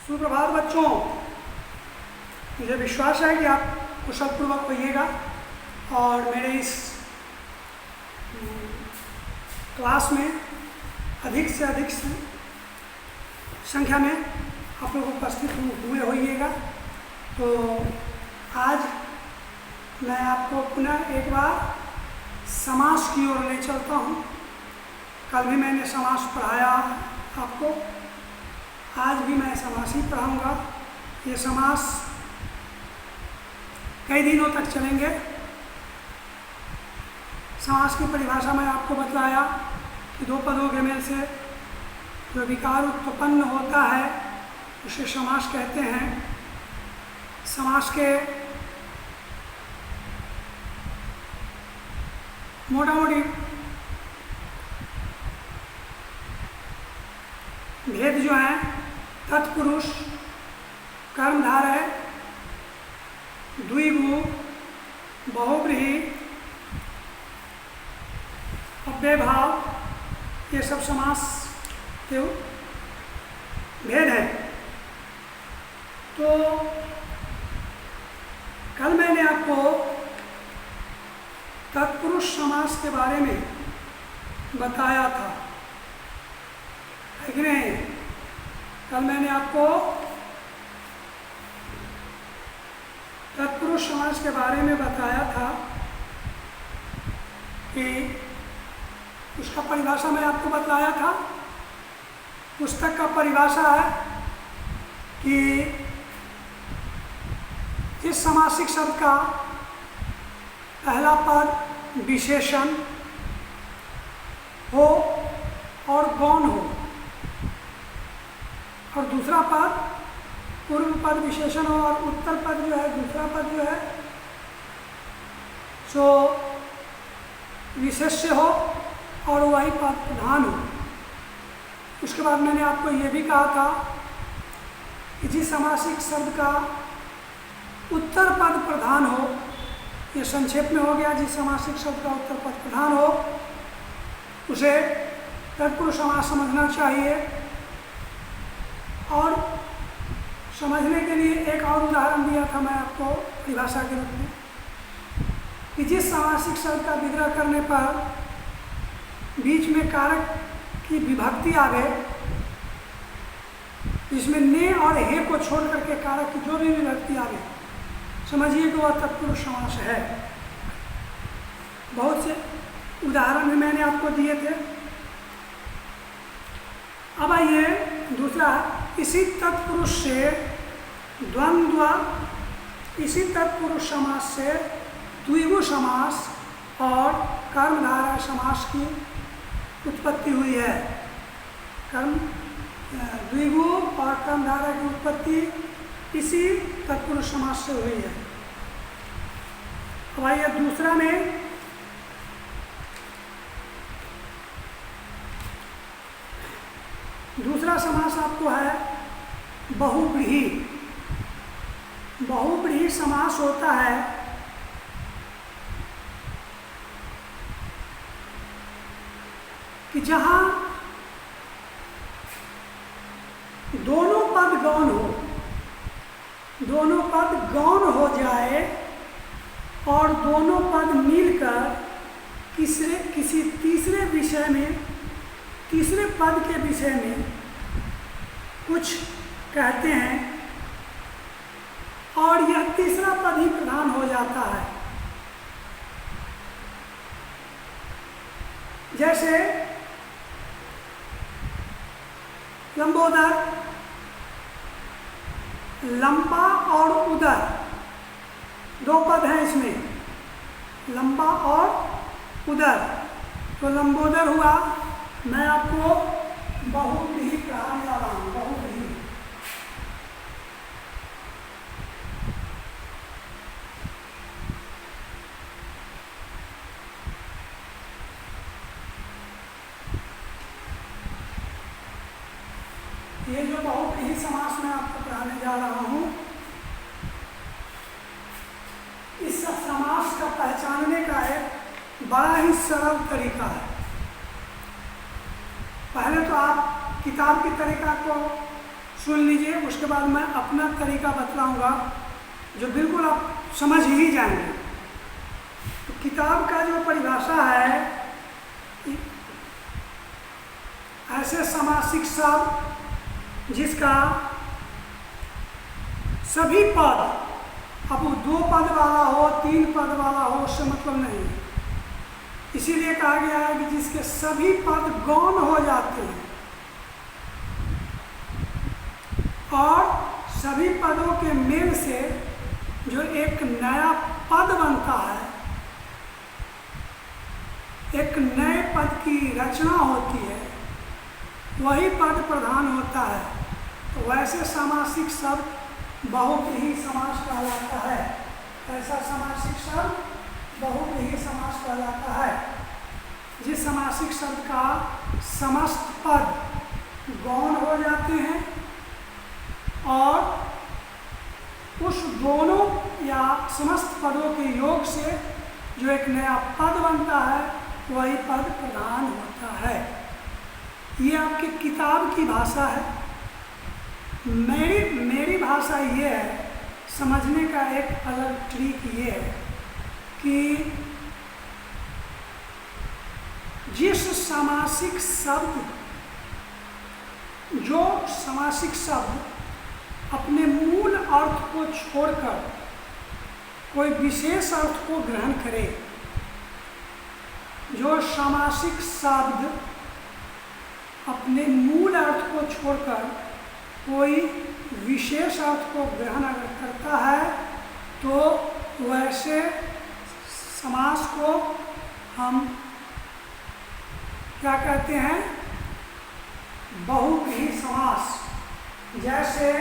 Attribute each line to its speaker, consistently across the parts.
Speaker 1: सुप्रभात बच्चों, मुझे विश्वास है कि आप कुशलपूर्वक होइएगा और मेरे इस क्लास में अधिक से अधिक संख्या में आप लोग उपस्थित हुए होइएगा। तो आज मैं आपको पुनः एक बार समास की ओर ले चलता हूँ। कल भी मैंने समास पढ़ाया आपको, आज भी मैं समास ही पढ़ाऊँगा। ये समास कई दिनों तक चलेंगे। समास की परिभाषा में आपको बतलाया कि दो पदों के मेल से जो विकार उत्पन्न होता है उसे समास कहते हैं। समास के मोटा मोटी भेद जो हैं तत्पुरुष, कर्मधारय, द्विगु, बहुव्रीहि, अव्ययभाव, ये सब समास के भेद हैं। तो कल मैंने आपको तत्पुरुष समास के बारे में बताया था, है कि नहीं? कल मैंने आपको तत्पुरुष समास के बारे में बताया था कि उसका परिभाषा मैं आपको बतलाया था। पुस्तक का परिभाषा है कि इस समासिक शब्द का पहला पद विशेषण हो और गौण हो, और दूसरा पद पूर्व पद विशेषण हो और उत्तर पद जो है, दूसरा पद जो है सो विशेष्य हो और वही पद प्रधान हो। उसके बाद मैंने आपको ये भी कहा था कि जिस समासिक शब्द का उत्तर पद प्रधान हो, ये संक्षेप में हो गया, जिस समासिक शब्द का उत्तर पद प्रधान हो उसे तत्पुरुष समास समझना चाहिए। और समझने के लिए एक और उदाहरण दिया था मैं आपको परिभाषा के रूप में कि जिस समासिक शब्द का विग्रह करने पर बीच में कारक की विभक्ति आ गए, जिसमें ने और हे को छोड़ करके कारक की जो भी विभक्ति आ गई, समझिए कि वह तत्पुरुष समास है। बहुत से उदाहरण भी मैंने आपको दिए थे। अब आइए दूसरा, इसी तत्पुरुष से द्वंद्व, इसी तत्पुरुष समास से द्विगु समास और कर्मधारय समास की उत्पत्ति हुई है। द्विगु और कर्मधारय की उत्पत्ति इसी तत्पुरुष समास से हुई है। अब आइए दूसरा में दूसरा समास आपको है बहुव्रीहि। बहुव्रीहि समास होता है कि जहां दोनों पद गौण हो, दोनों पद गौण हो जाए और दोनों पद मिलकर किसी तीसरे विषय में, तीसरे पद के विषय में कुछ कहते हैं और यह तीसरा पद ही प्रधान हो जाता है। जैसे लंबोदर, लंबा और उदर, दो पद हैं इसमें, लंबा और उदर। तो लंबोदर हुआ, मैं आपको बहुव्रीहि पढ़ाने जा रहा हूँ। बहुव्रीहि ये जो बहुव्रीहि समास मैं आपको पढ़ाने जा रहा हूँ, इस समास का पहचानने का एक बड़ा ही सरल तरीका है। पहले तो आप किताब की तरीका को सुन लीजिए, उसके बाद मैं अपना तरीका बतलाऊंगा जो बिल्कुल आप समझ ही जाएंगे। तो किताब का जो परिभाषा है, ऐसे समासिक शब्द जिसका सभी पद, अब वो 2 पद वाला हो 3 पद वाला हो उससे मतलब नहीं है, इसीलिए कहा गया है कि जिसके सभी पद गौण हो जाते हैं और सभी पदों के मेल से जो एक नया पद बनता है, एक नए पद की रचना होती है, वही पद प्रधान होता है। तो वैसे समासिक शब्द बहुव्रीहि समास कहलाता है। ऐसा समासिक शब्द बहुव्रीहि समास कहलाता है जिस समासिक शब्द का समस्त पद गौण हो जाते हैं और उस दोनों या समस्त पदों के योग से जो एक नया पद बनता है वही पद प्रधान होता है। ये आपकी किताब की भाषा है। मेरी भाषा ये है, समझने का एक अलग ट्रिक ये है कि जिस समासिक शब्द, जो समासिक शब्द अपने मूल अर्थ को छोड़कर कोई विशेष अर्थ को ग्रहण करे, जो समासिक शब्द अपने मूल अर्थ को छोड़कर कोई विशेष अर्थ को ग्रहण अगर करता है तो वैसे समास को हम क्या कहते हैं, बहुव्रीहि समास। जैसे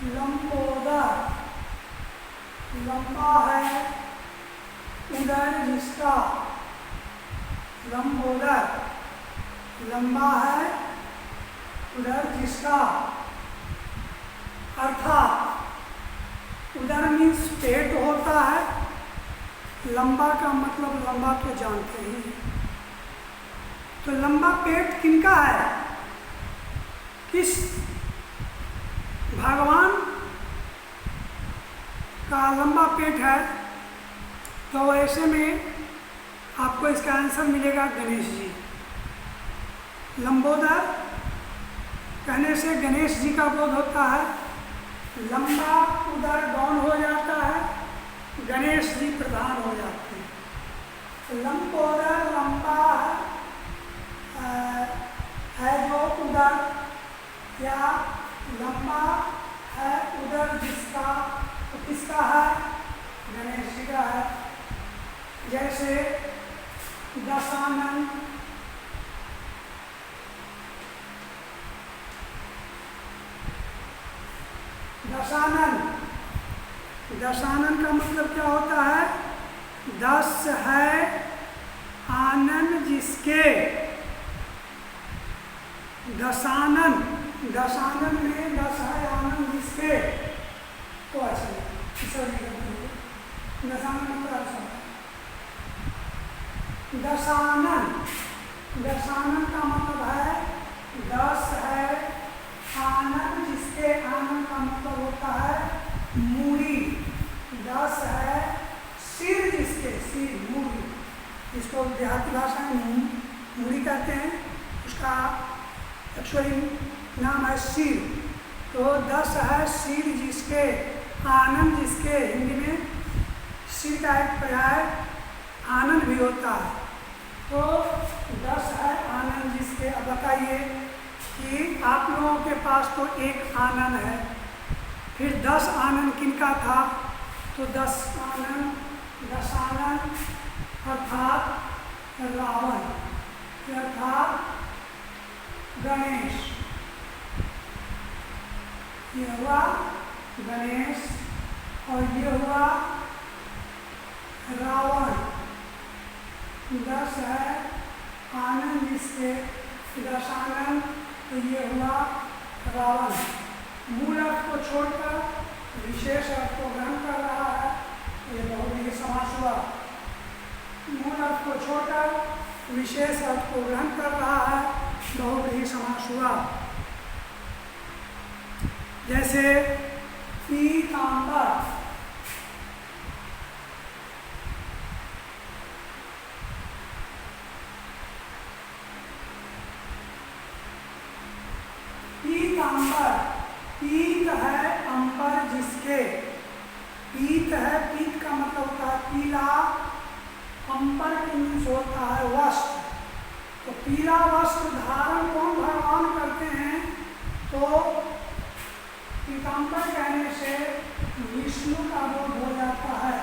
Speaker 1: लंबोदर, लंबा है उदर जिसका, लंबोदर लंबा है उदर जिसका, अर्थात उदर मीन्स पेट होता है, लंबा का मतलब लंबा तो जानते ही हैं। तो लंबा पेट किनका है, किस भगवान का लंबा पेट है। तो ऐसे में आपको इसका आंसर मिलेगा गणेश जी। लंबोदर कहने से गणेश जी का बोध होता है, लंबा उदर गौण हो जाता है, गणेश जी प्रधान हो जाते हैं। तो लंबोदर लंबा है जो उदर, या लंबा है उदर जिसका, तो किसका है, गणेश जी का है। जैसे दशानन, दशानन, दशानन का मतलब क्या होता है, 10 है आनन जिसके, दशानन, दशानन में 10 है आनंद जिसके। तो अच्छा दशानन मतलब अच्छा, दशानन, दशानन का मतलब है 10 है आनंद जिसके, आनंद का मतलब होता है मूड़ी, 10 है सिर जिसके, सिर मूड़ी, इसको देहाती भाषा में मूड़ी कहते हैं, उसका एक्चुअली नाम है सिर। तो 10 है सिर जिसके, आनंद जिसके, हिंदी में सिर का एक पर्याय आनंद भी होता है। तो 10 है आनंद जिसके। अब बताइए कि आप लोगों के पास तो एक आनंद है, फिर 10 आनंद किनका था, तो 10 आनंद, दशानन अर्थात रावण, अर्थात गणेश, ये हुआ गणेश और ये हुआ रावण। 10 है आनंद जिसके, दशानन, तो ये हुआ रावण। मूल अर्थ को छोड़कर विशेष अर्थ को ग्रहण कर रहा है, ये बहुव्रीहि समास हुआ। मूल अर्थ को छोड़कर विशेष अर्थ को ग्रहण कर रहा है, बहुव्रीहि समास हुआ। जैसे पीतांबर, पीतांबर, पीत है अंबर जिसके, पीत है, पीत का मतलब होता है पीला, अंबर के मीन्स होता है वस्त्र। तो पीला वस्त्र धारण कौन भगवान करते हैं? तो पीतांबर कहने से विष्णु का बोध हो जाता है।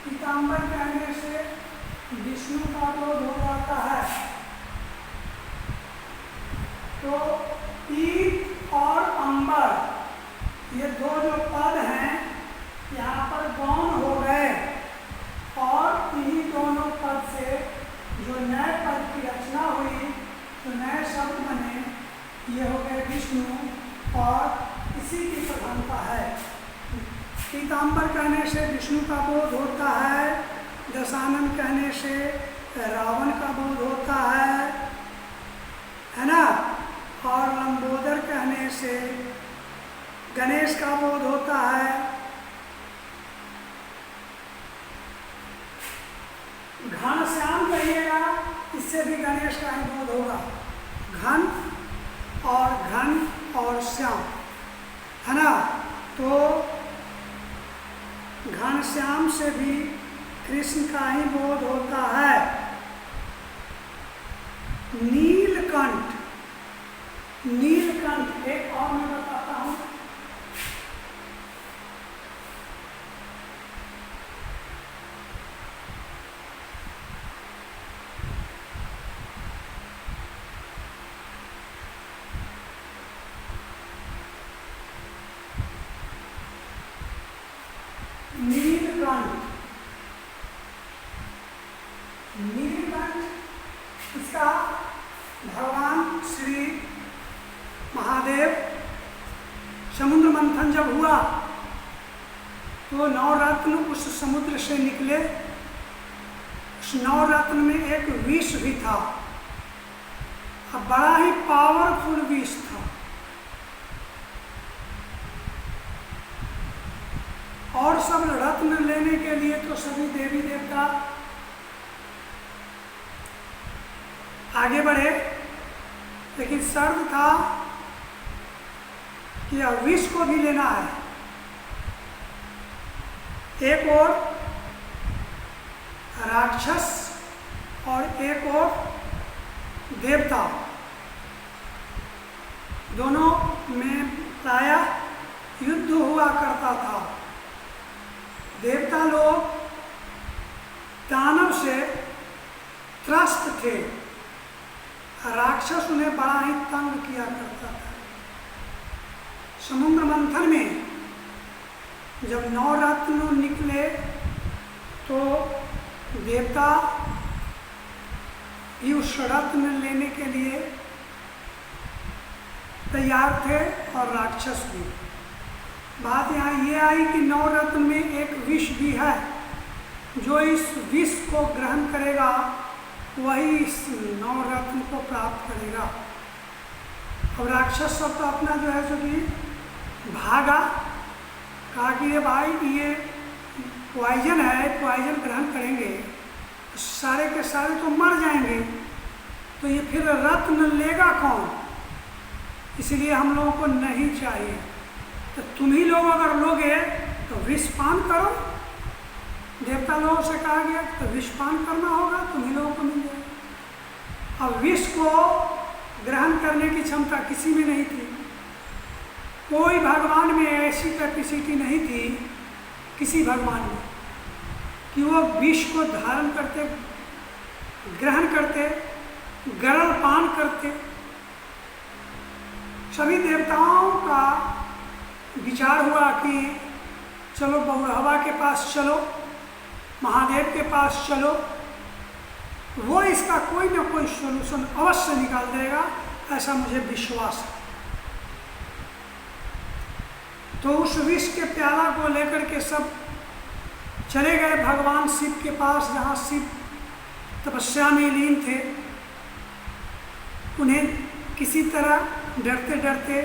Speaker 1: पीतांबर कहने से विष्णु का बोध हो जाता है। तो पीत और अंबर ये दो जो पद हैं यहाँ पर गौण हो गए, और इन्हीं दोनों पद से जो नए पद की रचना हुई, तो नए शब्द बने, ये हो गए विष्णु, और इसी की प्रधानता है। पीतांबर कहने से विष्णु का बोध होता है, दशानन कहने से रावण का बोध होता है ना, और लंबोदर कहने से गणेश का बोध होता है। घनश्याम कहिएगा, इससे भी गणेश का ही बोध होगा। घन और श्याम, है ना। तो घनश्याम से भी कृष्ण का ही बोध होता है। नीलकंठ, नीलकंठ एक और मैं बताता हूँ। नीलकंठ, नीलकंठ इसका भगवान श्री महादेव समुद्र मंथन जब हुआ तो नवरत्न उस समुद्र से निकले। उस नवरत्न में एक विष भी था, बड़ा ही पावरफुल विष था। और सब रत्न लेने के लिए तो सभी देवी देवता आगे बढ़े, लेकिन शर्त था कि विष को भी लेना है। एक और राक्षस और एक और देवता, दोनों में प्रायः युद्ध हुआ करता था। देवता लोग दानव से त्रस्त थे, राक्षस उन्हें बड़ा ही तंग किया करता था। समुद्र मंथन में जब नवरत्न निकले तो देवता भी उस रत्न लेने के लिए तैयार थे और राक्षस भी। बात यहाँ ये आई कि नवरत्न में एक विष भी है, जो इस विष को ग्रहण करेगा वही इस नवरत्न को प्राप्त करेगा। अब राक्षस सब तो अपना जो है जो कि भागा, कहा कि ये भाई ये पॉइजन है, पॉइजन ग्रहण करेंगे सारे के सारे तो मर जाएंगे, तो ये फिर रत्न लेगा कौन? इसलिए हम लोगों को नहीं चाहिए। तो तुम ही लोग अगर लोगे तो विष पान करो। देवता लोगों से कहा गया तो विष पान करना होगा, तुम ही लोगों को मिल जाएगा। अब विष को ग्रहण करने की क्षमता किसी में नहीं थी। कोई भगवान में ऐसी कैपेसिटी नहीं थी किसी भगवान में कि वो विष को धारण करते, ग्रहण करते, गरल पान करते। सभी देवताओं का विचार हुआ कि चलो बौरहवा के पास चलो, महादेव के पास चलो, वो इसका कोई ना कोई सोल्यूशन अवश्य निकाल देगा, ऐसा मुझे विश्वास है। तो उस विष के प्याला को लेकर के सब चले गए भगवान शिव के पास, जहाँ शिव तपस्या में लीन थे। उन्हें किसी तरह डरते डरते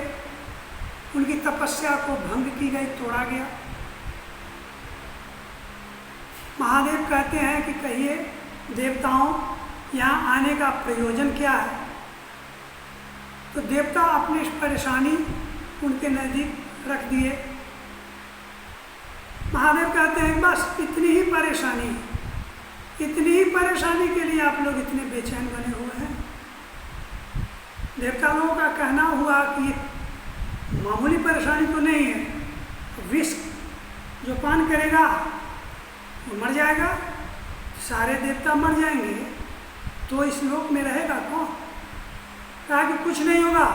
Speaker 1: उनकी तपस्या को भंग की गई, तोड़ा गया। महादेव कहते हैं कि कहिए देवताओं, यहाँ आने का प्रयोजन क्या है? तो देवता अपनी परेशानी उनके नज़दीक रख दिए। महादेव कहते हैं बस इतनी ही परेशानी है, इतनी ही परेशानी के लिए आप लोग इतने बेचैन बने हुए हैं। देवता लोगों का कहना हुआ कि ये मामूली परेशानी तो नहीं है, विष जो पान करेगा वो मर जाएगा, सारे देवता मर जाएंगे, तो इस लोक में रहेगा कौन? कहा कि कुछ नहीं होगा,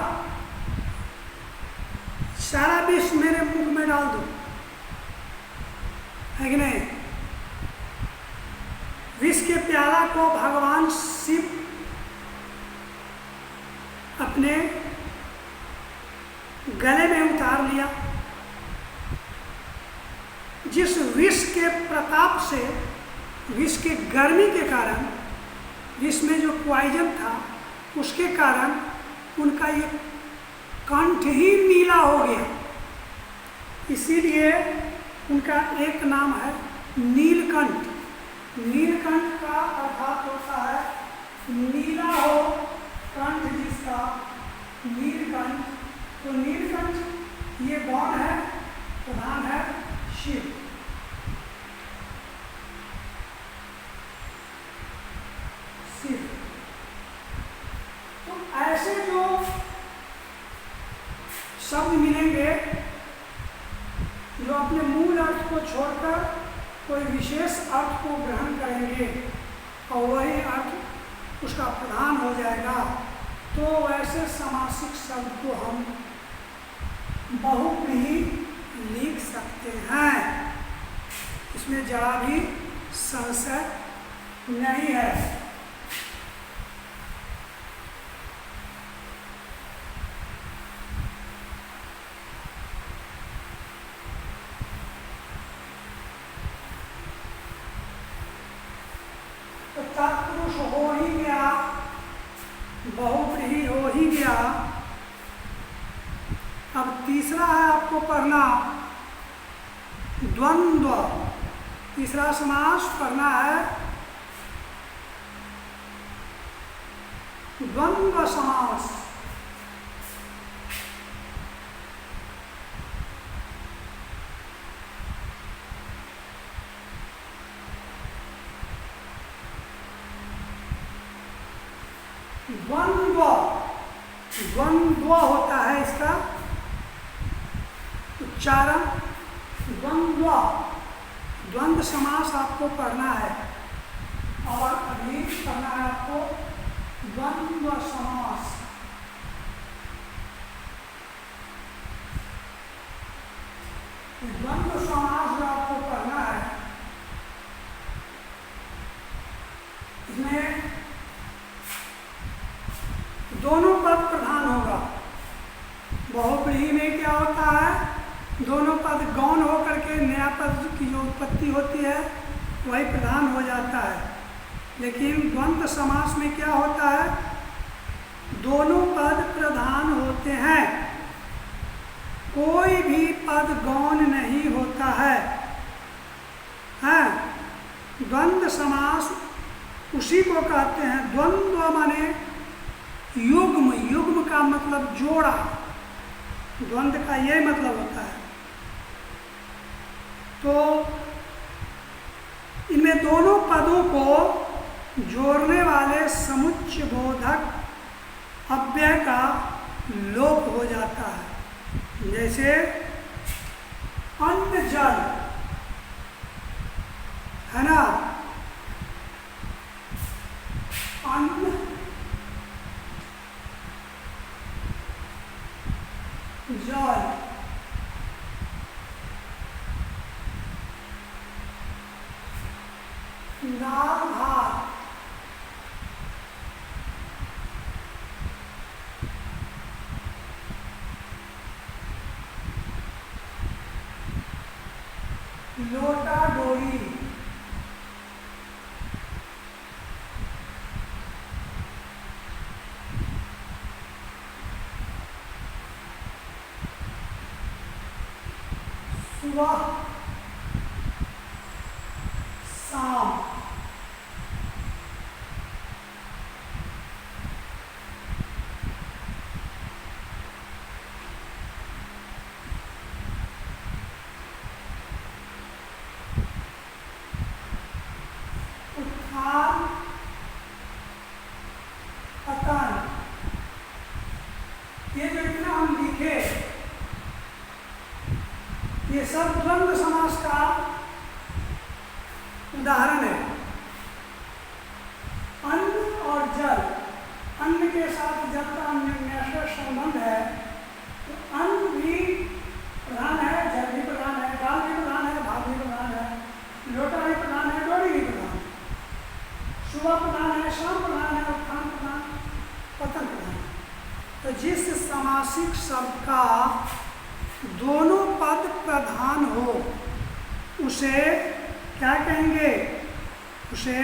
Speaker 1: सारा विष मेरे मुंह में डाल दो, है कि नहीं? विष के प्याला को भगवान शिव अपने गले में उतार लिया। जिस विष के प्रताप से, विष के गर्मी के कारण, विष में जो पॉइजन था उसके कारण उनका ये कंठ ही नीला हो गया। इसीलिए उनका एक नाम है नीलकंठ। नीलकंठ का अर्थात होता है नीला हो कंठ जिसका, नीलकंठ। तो नीलकंठ ये कौन है? प्रधान है शिव। शिव। तो ऐसे जो शब्द मिलेंगे जो अपने मूल अर्थ को छोड़कर कोई विशेष अर्थ को ग्रहण करेंगे और वही अर्थ उसका प्रधान हो जाएगा, तो ऐसे समासिक शब्द को हम बहुव्रीहि लिख सकते हैं। इसमें जरा भी संशय नहीं है। तो तत्पुरुष हो ही गया, बहुव्रीहि हो ही गया। अब तीसरा है आपको पढ़ना द्वंद्व। तीसरा समास पढ़ना है द्वंद्व समास। द्वंद्व, द्वंद्व होता है इसका उच्चारण, द्वंद्व। द्वंद्व समास आपको पढ़ना है और अभी पढ़ना है आपको द्वंद्व समास। द्वंद्व समास जो आपको पढ़ना है, इसमें दोनों पद प्रधान होगा। बहुव्रीहि में क्या होता है? दोनों पद गौण होकर के नया पद की जो उत्पत्ति होती है वही प्रधान हो जाता है। लेकिन द्वंद्व समास में क्या होता है? दोनों पद प्रधान होते हैं, कोई भी पद गौण नहीं होता है। द्वंद्व समास उसी को कहते हैं। द्वंद्व माने युग्म, युग्म का मतलब जोड़ा, द्वंद्व का यही मतलब होता है। तो इनमें दोनों पदों को जोड़ने वाले समुच्चय बोधक अव्यय का लोप हो जाता है। जैसे अन्न जल है ना, अन्न जल, दाल भात, लोटा डोरी, सुबह शाम, उत्थान पतन। ये जो इतना हम लिखे, ये सब द्वंद्व समास का उदाहरण है। अन्न और जल, अन्न के साथ जल का अन्योन्याश्रय संबंध है, तो अन्न भी प्रधान है, जल भी प्रधान है, दाल भी प्रधान है, भात भी प्रधान है, लोटा भी प्रधान है, डोरी भी प्रधान है, सुबह प्रधान है, शाम प्रधान है, उत्थान प्रधान, पतन प्रधान है। तो जिस समासिक शब्द का दोनों पद प्रधान हो उसे क्या कहेंगे? उसे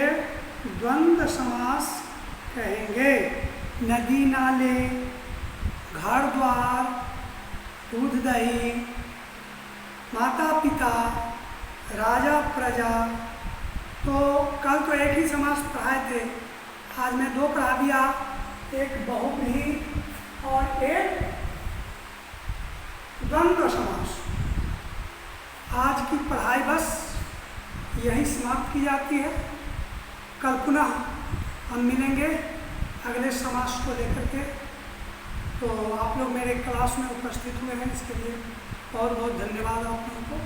Speaker 1: द्वंद्व समास कहेंगे। नदी नाले, घर द्वार, दूध दही, माता पिता, राजा प्रजा। तो कल तो एक ही समास पढ़ाए थे, आज मैं दो पढ़ा दिया, एक बहुव्रीहि और एक द्वंद्व समास। आज की पढ़ाई बस यही समाप्त की जाती है। कल पुनः हम मिलेंगे अगले समास को लेकर के। तो आप लोग मेरे क्लास में उपस्थित हुए हैं, इसके लिए बहुत बहुत धन्यवाद आप लोगों को।